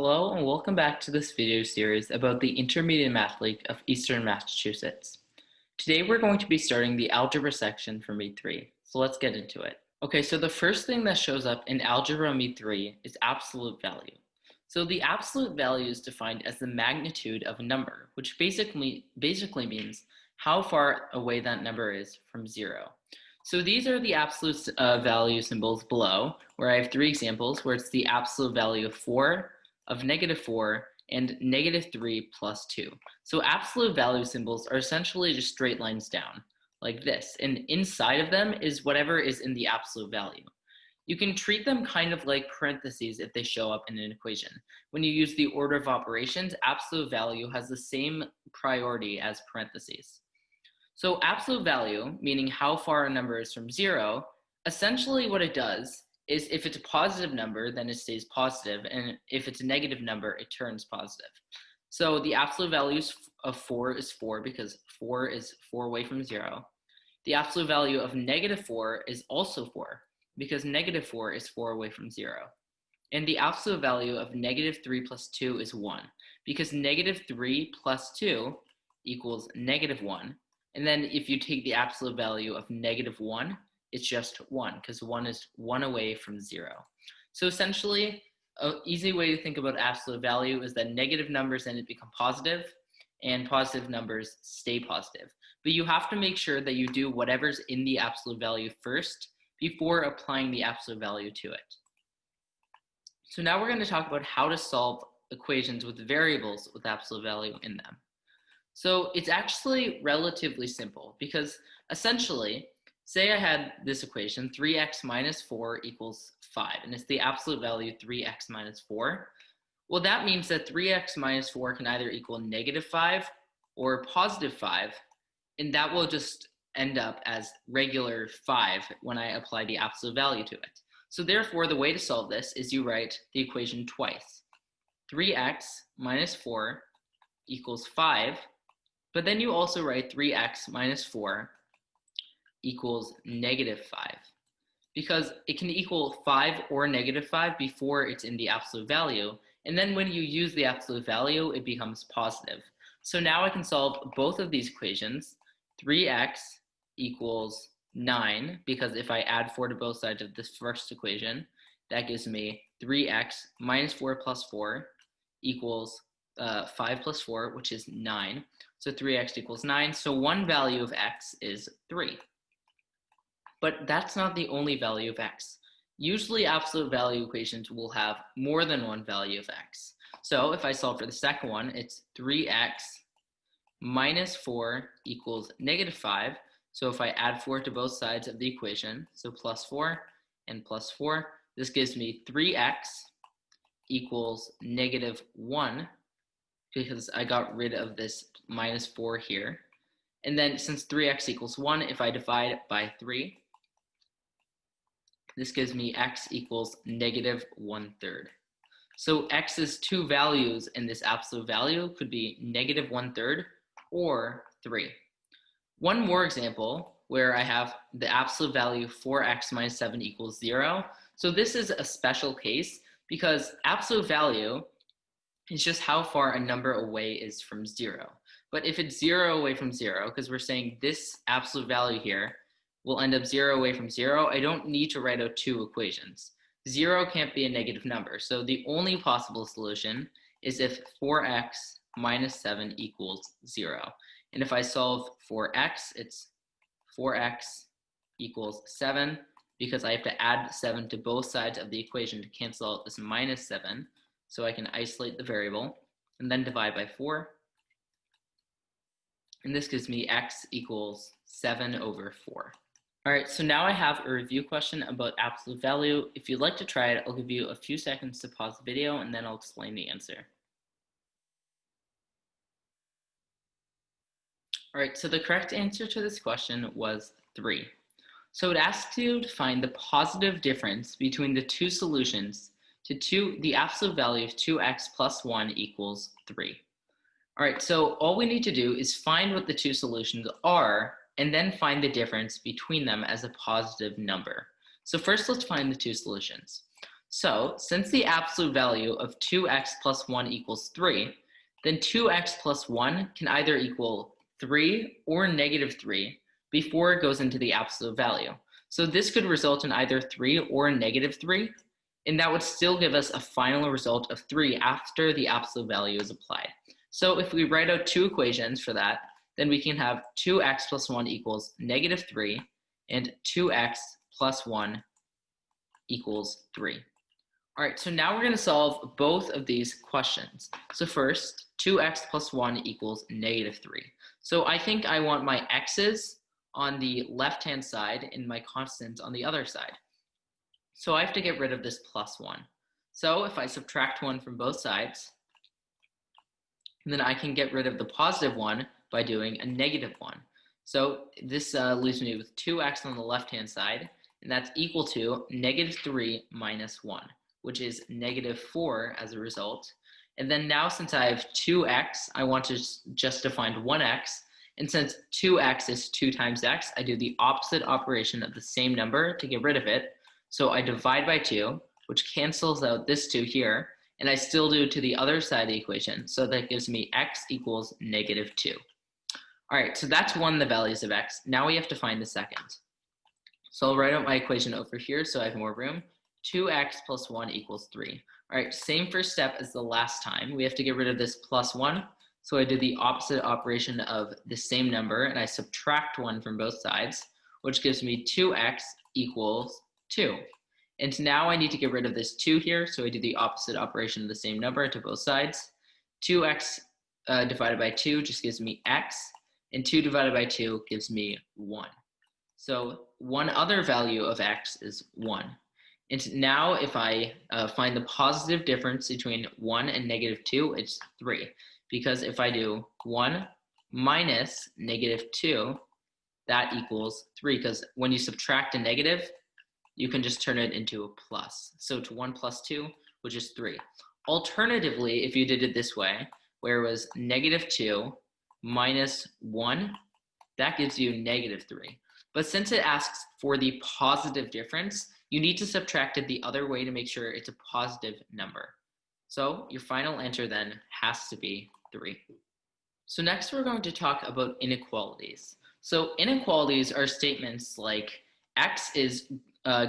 Hello and welcome back to this video series about the Intermediate Math League of Eastern Massachusetts. Today we're going to be starting the algebra section for Meet 3, so let's get into it. Okay, so the first thing that shows up in Algebra Meet 3 is absolute value. So the absolute value is defined as the magnitude of a number, which basically means how far away that number is from zero. So these are the absolute value symbols below, where I have three examples where it's the absolute value of 4, of -4, and -3 plus 2. So absolute value symbols are essentially just straight lines down, like this. And inside of them is whatever is in the absolute value. You can treat them kind of like parentheses if they show up in an equation. When you use the order of operations, absolute value has the same priority as parentheses. So absolute value, meaning how far a number is from zero, essentially what it does is if it's a positive number, then it stays positive, and if it's a negative number, it turns positive. So the absolute value of 4 is 4 because 4 is 4 away from 0. The absolute value of -4 is also 4 because -4 is 4 away from 0. And the absolute value of -3 plus 2 is 1 because -3 plus 2 equals -1. And then if you take the absolute value of -1, it's just 1 because 1 is 1 away from 0. So essentially, an easy way to think about absolute value is that negative numbers then become positive and positive numbers stay positive. But you have to make sure that you do whatever's in the absolute value first before applying the absolute value to it. So now we're going to talk about how to solve equations with variables with absolute value in them. So it's actually relatively simple because essentially, say I had this equation, 3x minus 4 equals 5, and it's the absolute value 3x minus 4. Well, that means that 3x minus 4 can either equal -5 or +5, and that will just end up as regular 5 when I apply the absolute value to it. So therefore, the way to solve this is you write the equation twice. 3x minus 4 equals 5, but then you also write 3x minus 4 equals -5 because it can equal 5 or -5 before it's in the absolute value, and then when you use the absolute value it becomes positive. So now I can solve both of these equations. 3x equals 9 because if I add 4 to both sides of this first equation, that gives me 3x minus 4 plus 4 equals 5 plus 4, which is 9. So 3x equals 9. So one value of x is 3. But that's not the only value of x. Usually absolute value equations will have more than one value of x. So if I solve for the second one, it's 3x minus 4 equals -5. So if I add 4 to both sides of the equation, so plus 4 and plus 4, this gives me 3x equals -1 because I got rid of this minus 4 here. And then since 3x equals 1, if I divide by 3, this gives me x equals -1/3. So x's two values in this absolute value could be -1/3 or 3. One more example where I have the absolute value 4x minus 7 equals 0. So this is a special case because absolute value is just how far a number away is from 0. But if it's 0 away from 0, because we're saying this absolute value here will end up 0 away from 0, I don't need to write out two equations. 0 can't be a negative number, so the only possible solution is if 4x minus 7 equals 0. And if I solve for x, it's 4x equals 7, because I have to add 7 to both sides of the equation to cancel out this minus 7, so I can isolate the variable, and then divide by 4. And this gives me x equals 7/4. All right, so now I have a review question about absolute value. If you'd like to try it, I'll give you a few seconds to pause the video and then I'll explain the answer. All right, so the correct answer to this question was 3. So it asks you to find the positive difference between the two solutions to the absolute value of 2x plus 1 equals 3. All right, so all we need to do is find what the two solutions are and then find the difference between them as a positive number. So first, let's find the two solutions. So since the absolute value of 2x plus 1 equals 3, then 2x plus 1 can either equal 3 or negative 3 before it goes into the absolute value. So this could result in either 3 or negative 3, and that would still give us a final result of 3 after the absolute value is applied. So if we write out two equations for that, then we can have 2x plus 1 equals negative 3 and 2x plus 1 equals 3. All right, so now we're going to solve both of these questions. So first, 2x plus 1 equals negative 3. So I think I want my x's on the left-hand side and my constants on the other side. So I have to get rid of this plus 1. So if I subtract 1 from both sides, then I can get rid of the positive 1 by doing a negative 1. So this leaves me with 2x on the left-hand side, and that's equal to negative 3 minus 1, which is negative 4 as a result. And then now since I have 2x, I want to just define 1x. And since 2x is 2 times x, I do the opposite operation of the same number to get rid of it. So I divide by 2, which cancels out this 2 here, and I still do to the other side of the equation. So that gives me x equals negative 2. All right, so that's one of the values of x. Now we have to find the second. So I'll write out my equation over here so I have more room. 2x plus 1 equals 3. All right, same first step as the last time. We have to get rid of this plus 1. So I do the opposite operation of the same number, and I subtract 1 from both sides, which gives me 2x equals 2. And now I need to get rid of this 2 here, so I do the opposite operation of the same number to both sides. 2x divided by 2 just gives me x, and 2 divided by 2 gives me 1. So one other value of x is 1. And now if I find the positive difference between 1 and negative 2, it's 3. Because if I do 1 minus negative 2, that equals 3. Because when you subtract a negative, you can just turn it into a plus. So to 1 plus 2, which is 3. Alternatively, if you did it this way, where it was negative 2 minus 1, that gives you negative 3. But since it asks for the positive difference, you need to subtract it the other way to make sure it's a positive number. So your final answer then has to be 3. So next we're going to talk about inequalities. So inequalities are statements like x is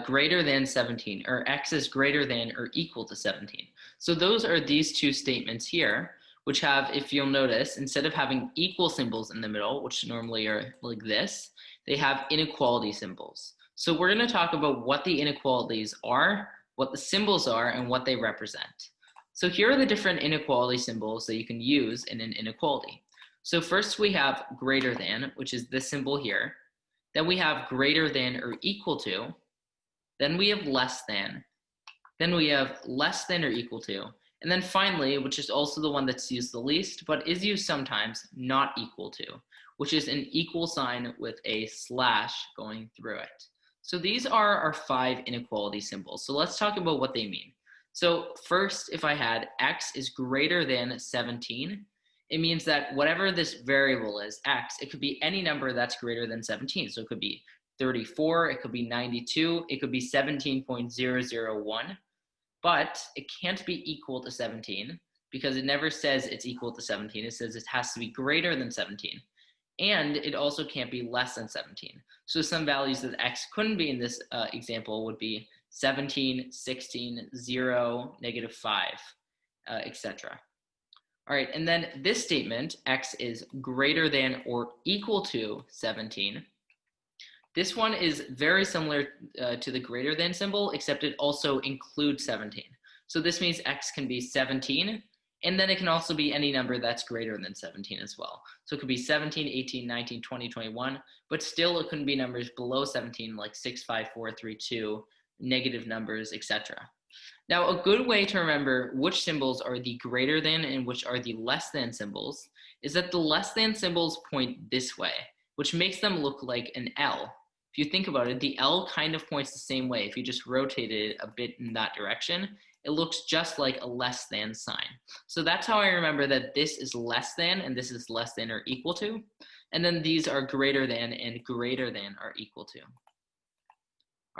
greater than 17, or x is greater than or equal to 17. So those are these two statements here, which have, if you'll notice, instead of having equal symbols in the middle, which normally are like this, they have inequality symbols. So we're going to talk about what the inequalities are, what the symbols are, and what they represent. So here are the different inequality symbols that you can use in an inequality. So first we have greater than, which is this symbol here. Then we have greater than or equal to. Then we have less than. Then we have less than or equal to. And then finally, which is also the one that's used the least, but is used sometimes, not equal to, which is an equal sign with a slash going through it. So these are our 5 inequality symbols. So let's talk about what they mean. So first, if I had x is greater than 17, it means that whatever this variable is, x, it could be any number that's greater than 17. So it could be 34, it could be 92, it could be 17.001, but it can't be equal to 17 because it never says it's equal to 17. It says it has to be greater than 17. And it also can't be less than 17. So some values that x couldn't be in this example would be 17, 16, 0, negative 5, etc. All right, and then this statement, x is greater than or equal to 17. This one is very similar to the greater than symbol, except it also includes 17. So this means x can be 17, and then it can also be any number that's greater than 17 as well. So it could be 17, 18, 19, 20, 21, but still it couldn't be numbers below 17 like 6, 5, 4, 3, 2, negative numbers, etc. Now, a good way to remember which symbols are the greater than and which are the less than symbols is that the less than symbols point this way, which makes them look like an L. If you think about it, the L kind of points the same way. If you just rotated it a bit in that direction, it looks just like a less than sign. So that's how I remember that this is less than and this is less than or equal to. And then these are greater than and greater than are equal to.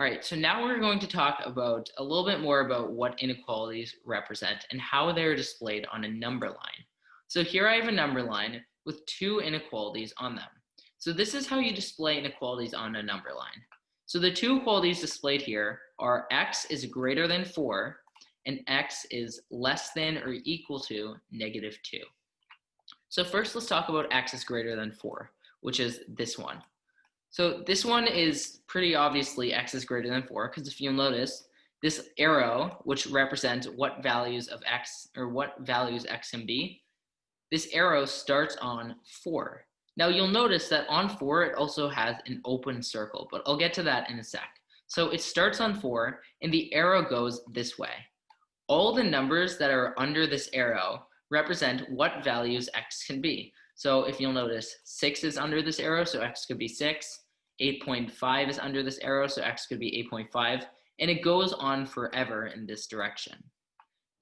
All right, so now we're going to talk about a little bit more about what inequalities represent and how they're displayed on a number line. So here I have a number line with two inequalities on them. So this is how you display inequalities on a number line. So the two equalities displayed here are x is greater than 4 and x is less than or equal to -2. So first let's talk about x is greater than 4, which is this one. So this one is pretty obviously x is greater than 4, because if you'll notice, this arrow, which represents what values of x or what values x can be, this arrow starts on 4. Now you'll notice that on 4 it also has an open circle, but I'll get to that in a sec. So it starts on 4 and the arrow goes this way. All the numbers that are under this arrow represent what values x can be. So if you'll notice, 6 is under this arrow, so x could be 6. 8.5 is under this arrow, so x could be 8.5. And it goes on forever in this direction.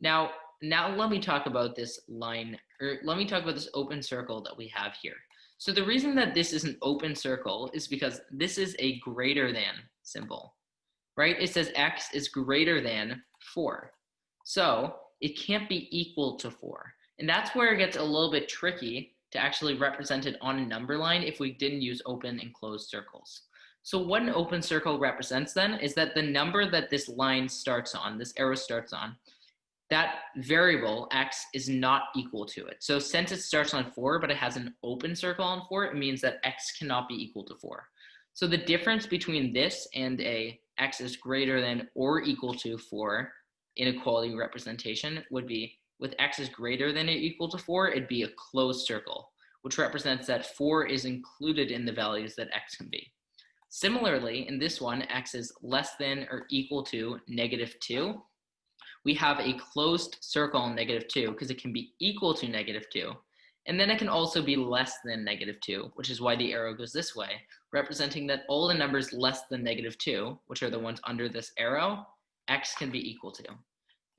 Now let me talk about this line, or let me talk about this open circle that we have here. So the reason that this is an open circle is because this is a greater than symbol, right? It says x is greater than 4. So it can't be equal to 4. And that's where it gets a little bit tricky to actually represent it on a number line if we didn't use open and closed circles. So what an open circle represents then is that the number that this line starts on, this arrow starts on, that variable x is not equal to it. So since it starts on 4 but it has an open circle on 4, it means that x cannot be equal to 4. So the difference between this and a x is greater than or equal to 4 inequality representation would be, with x is greater than or equal to 4, it'd be a closed circle, which represents that 4 is included in the values that x can be. Similarly, in this one, x is less than or equal to -2. We have a closed circle on -2 because it can be equal to -2. And then it can also be less than -2, which is why the arrow goes this way, representing that all the numbers less than -2, which are the ones under this arrow, x can be equal to.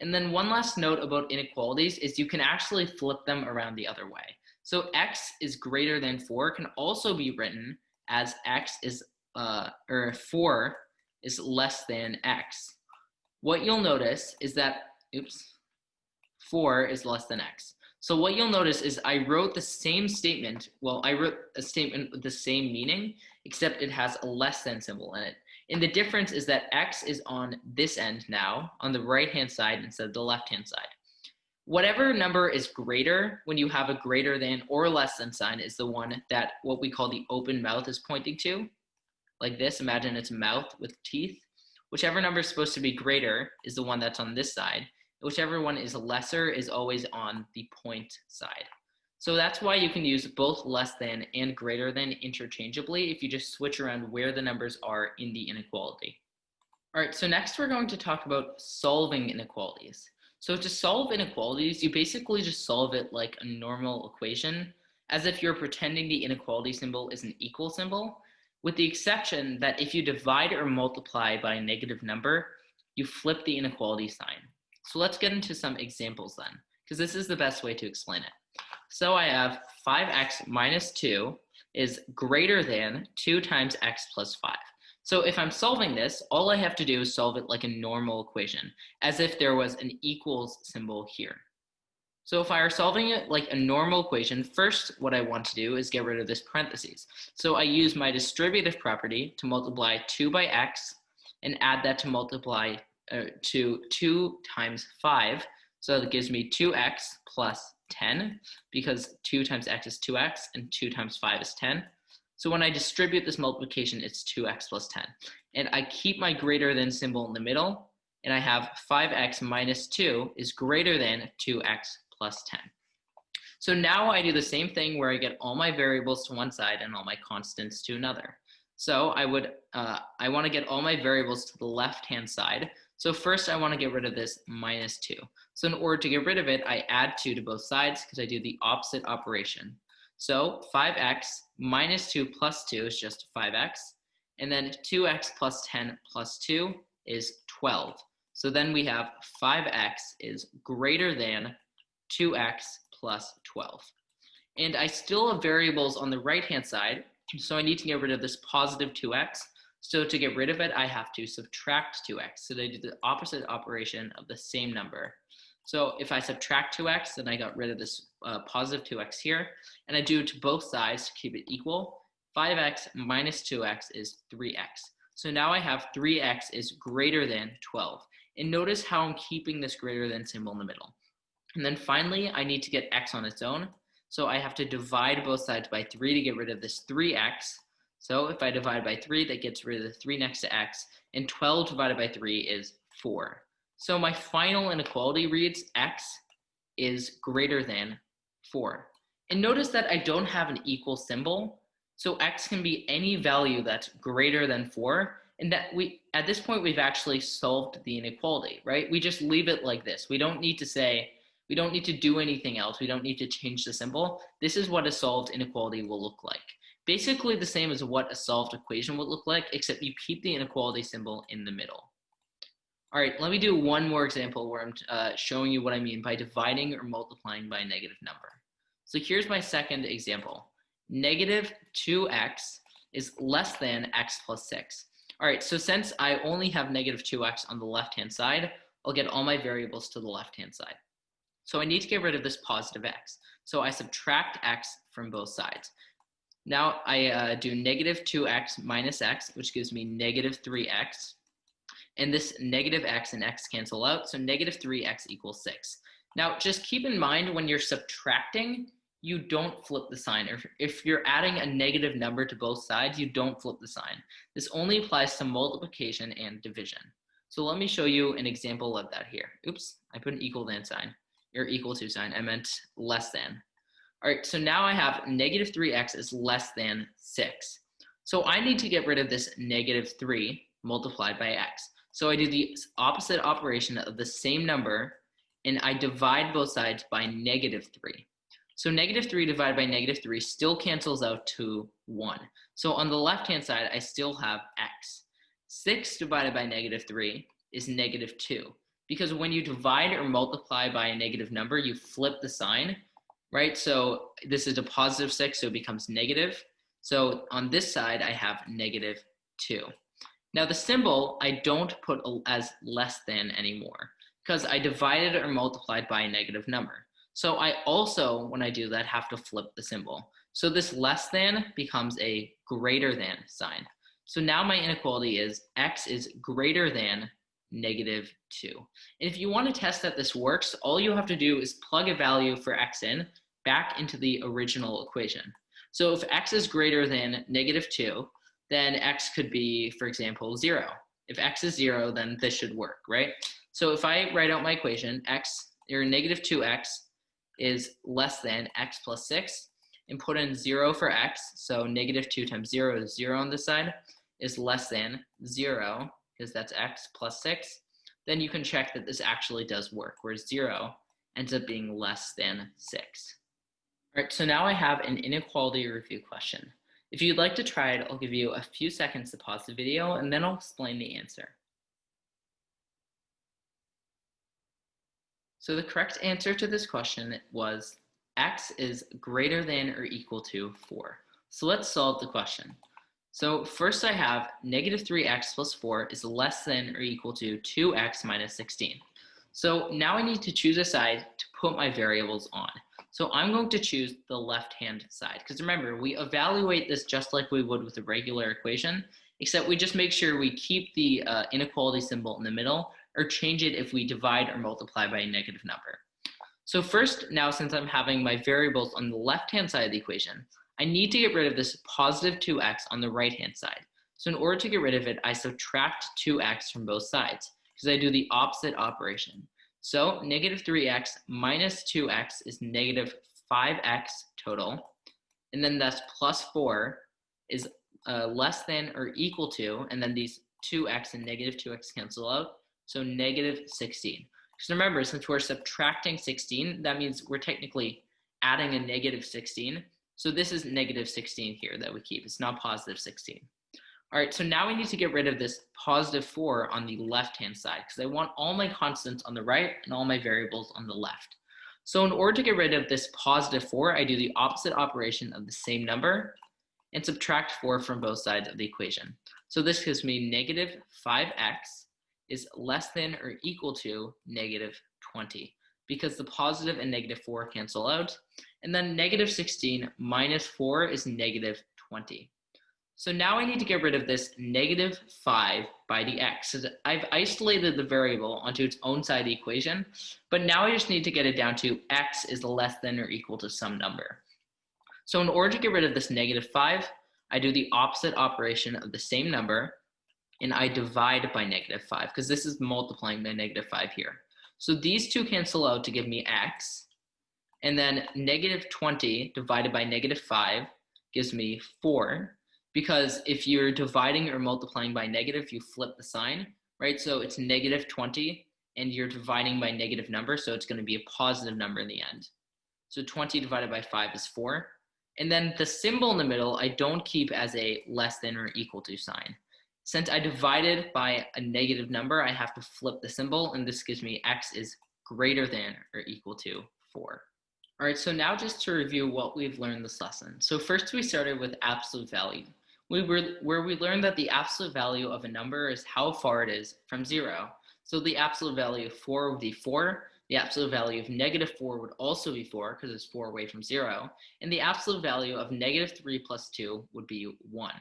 And then one last note about inequalities is you can actually flip them around the other way. So x is greater than 4 can also be written as x is, or 4 is less than x. What you'll notice is that, 4 is less than x. So what you'll notice is I wrote the same statement, well, I wrote a statement with the same meaning, except it has a less than symbol in it. And the difference is that x is on this end now, on the right-hand side instead of the left-hand side. Whatever number is greater when you have a greater than or less than sign is the one that what we call the open mouth is pointing to. Like this, imagine it's a mouth with teeth. Whichever number is supposed to be greater is the one that's on this side. Whichever one is lesser is always on the point side. So that's why you can use both less than and greater than interchangeably if you just switch around where the numbers are in the inequality. All right, so next we're going to talk about solving inequalities. So to solve inequalities, you basically just solve it like a normal equation, as if you're pretending the inequality symbol is an equal symbol, with the exception that if you divide or multiply by a negative number, you flip the inequality sign. So let's get into some examples then, because this is the best way to explain it. So I have 5x minus 2 is greater than 2 times x plus 5. So if I'm solving this, all I have to do is solve it like a normal equation, as if there was an equals symbol here. So if I were solving it like a normal equation, first what I want to do is get rid of this parentheses. So I use my distributive property to multiply 2 by x and add that to multiply to 2 times 5. So that gives me 2x plus 10, because 2 times x is 2x and 2 times 5 is 10. So when I distribute this multiplication, it's 2x plus 10. And I keep my greater than symbol in the middle, and I have 5x minus 2 is greater than 2x plus 10. So now I do the same thing where I get all my variables to one side and all my constants to another. So I want to get all my variables to the left-hand side. So first I want to get rid of this minus 2. So in order to get rid of it, I add 2 to both sides because I do the opposite operation. So 5x minus 2 plus 2 is just 5x. And then 2x plus 10 plus 2 is 12. So then we have 5x is greater than 2x plus 12. And I still have variables on the right-hand side, so I need to get rid of this positive 2x. So to get rid of it, I have to subtract 2x. So they do the opposite operation of the same number. So if I subtract 2x, then I got rid of this positive 2x here, and I do it to both sides to keep it equal. 5x minus 2x is 3x. So now I have 3x is greater than 12. And notice how I'm keeping this greater than symbol in the middle. And then finally, I need to get x on its own. So I have to divide both sides by 3 to get rid of this 3x. So if I divide by 3, that gets rid of the 3 next to x, and 12 divided by 3 is 4. So my final inequality reads x is greater than 4. And notice that I don't have an equal symbol, so x can be any value that's greater than 4, and that at this point we've actually solved the inequality, right? We just leave it like this. We don't need to do anything else. We don't need to change the symbol. This is what a solved inequality will look like. Basically the same as what a solved equation would look like, except you keep the inequality symbol in the middle. All right, let me do one more example where I'm showing you what I mean by dividing or multiplying by a negative number. So here's my second example. Negative 2x is less than x plus 6. All right, so since I only have negative 2x on the left-hand side, I'll get all my variables to the left-hand side. So I need to get rid of this positive x. So I subtract x from both sides. Now I do negative 2x minus x, which gives me negative 3x. And this negative x and x cancel out, so negative 3x equals 6. Now just keep in mind when you're subtracting, you don't flip the sign. If you're adding a negative number to both sides, you don't flip the sign. This only applies to multiplication and division. So let me show you an example of that here. Oops, I put an equal than sign, or equal to sign, I meant less than. All right, so now I have negative 3x is less than 6. So I need to get rid of this negative 3 multiplied by x. So I do the opposite operation of the same number, and I divide both sides by negative 3. So negative 3 divided by negative 3 still cancels out to 1. So on the left-hand side, I still have x. 6 divided by negative 3 is negative 2. Because when you divide or multiply by a negative number, you flip the sign, right? So this is a positive 6, so it becomes negative. So on this side, I have negative 2. Now the symbol, I don't put as less than anymore because I divided or multiplied by a negative number. So I also, when I do that, have to flip the symbol. So this less than becomes a greater than sign. So now my inequality is x is greater than negative 2. And if you want to test that this works, all you have to do is plug a value for x in back into the original equation. So if x is greater than negative 2, then x could be, for example, 0. If x is 0, then this should work, right? So if I write out my equation, x, or negative 2x is less than x plus 6, and put in 0 for x, so negative 2 times 0 is 0 on this side, is less than 0, because that's x plus 6, then you can check that this actually does work, where 0 ends up being less than 6. All right, so now I have an inequality review question. If you'd like to try it, I'll give you a few seconds to pause the video, and then I'll explain the answer. So the correct answer to this question was x is greater than or equal to 4. So let's solve the question. So first I have negative 3x plus 4 is less than or equal to 2x minus 16. So now I need to choose a side to put my variables on. So I'm going to choose the left-hand side, because remember, we evaluate this just like we would with a regular equation, except we just make sure we keep the inequality symbol in the middle, or change it if we divide or multiply by a negative number. So first, now since I'm having my variables on the left-hand side of the equation, I need to get rid of this positive 2x on the right-hand side. So in order to get rid of it, I subtract 2x from both sides, because I do the opposite operation. So negative 3x minus 2x is negative 5x total. And then that's plus 4 is less than or equal to, and then these 2x and negative 2x cancel out, so negative 16. Because remember, since we're subtracting 16, that means we're technically adding a negative 16. So this is negative 16 here that we keep. It's not positive 16. All right, so now we need to get rid of this positive 4 on the left-hand side because I want all my constants on the right and all my variables on the left. So in order to get rid of this positive 4, I do the opposite operation of the same number, and subtract 4 from both sides of the equation. So this gives me negative 5x is less than or equal to negative 20, because the positive and negative 4 cancel out. And then negative 16 minus 4 is negative 20. So now I need to get rid of this negative 5 by the x. So I've isolated the variable onto its own side of the equation, but now I just need to get it down to x is less than or equal to some number. So in order to get rid of this negative 5, I do the opposite operation of the same number, and I divide by negative 5, because this is multiplying by negative 5 here. So these two cancel out to give me x, and then negative 20 divided by negative 5 gives me 4, because if you're dividing or multiplying by negative, you flip the sign, right? So it's negative 20, and you're dividing by negative number, so it's going to be a positive number in the end. So 20 divided by 5 is 4. And then the symbol in the middle, I don't keep as a less than or equal to sign. Since I divided by a negative number, I have to flip the symbol, and this gives me x is greater than or equal to 4. All right, so now just to review what we've learned this lesson. So first we started with absolute value, where we learned that the absolute value of a number is how far it is from 0. So the absolute value of 4 would be 4. The absolute value of negative 4 would also be 4, because it's 4 away from 0. And the absolute value of negative 3 plus 2 would be 1.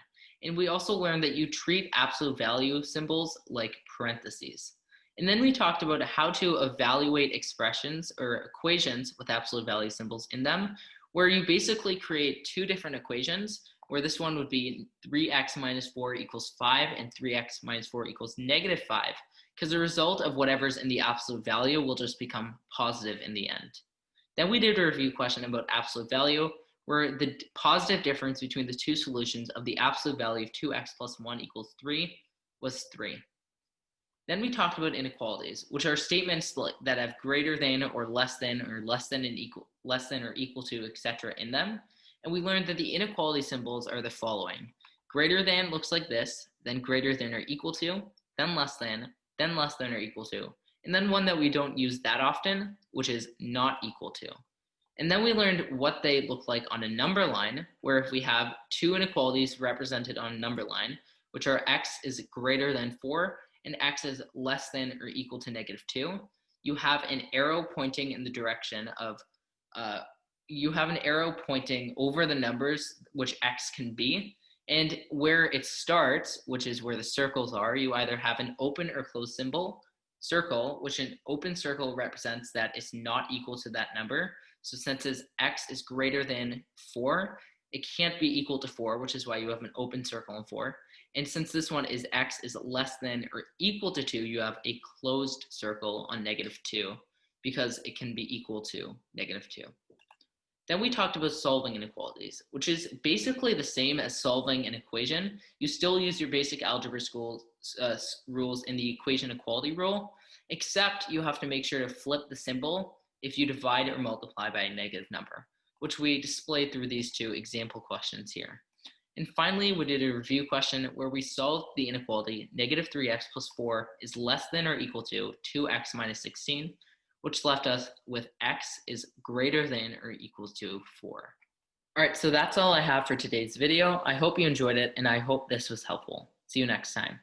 And we also learned that you treat absolute value symbols like parentheses. And then we talked about how to evaluate expressions or equations with absolute value symbols in them, where you basically create two different equations, where this one would be 3x minus 4 equals 5 and 3x minus 4 equals negative 5, because the result of whatever's in the absolute value will just become positive in the end. Then we did a review question about absolute value, where the positive difference between the two solutions of the absolute value of 2x plus 1 equals 3 was 3. Then we talked about inequalities, which are statements that have greater than or less than and equal, less than or equal to, etc. in them. And we learned that the inequality symbols are the following. Greater than looks like this, then greater than or equal to, then less than or equal to, and then one that we don't use that often, which is not equal to. And then we learned what they look like on a number line, where if we have two inequalities represented on a number line, which are x is greater than 4 and x is less than or equal to negative 2, you have an arrow pointing in the direction of, you have an arrow pointing over the numbers which x can be, and where it starts, which is where the circles are, you either have an open or closed symbol, circle, which an open circle represents that it's not equal to that number. So since x is greater than 4, it can't be equal to 4, which is why you have an open circle in 4. And since this one is x is less than or equal to 2, you have a closed circle on negative 2, because it can be equal to negative 2. Then we talked about solving inequalities, which is basically the same as solving an equation. You still use your basic algebra rules in the equation equality rule, except you have to make sure to flip the symbol if you divide or multiply by a negative number, which we displayed through these two example questions here. And finally, we did a review question where we solved the inequality negative 3x plus 4 is less than or equal to 2x minus 16, which left us with x is greater than or equals to 4. All right, so that's all I have for today's video. I hope you enjoyed it, and I hope this was helpful. See you next time.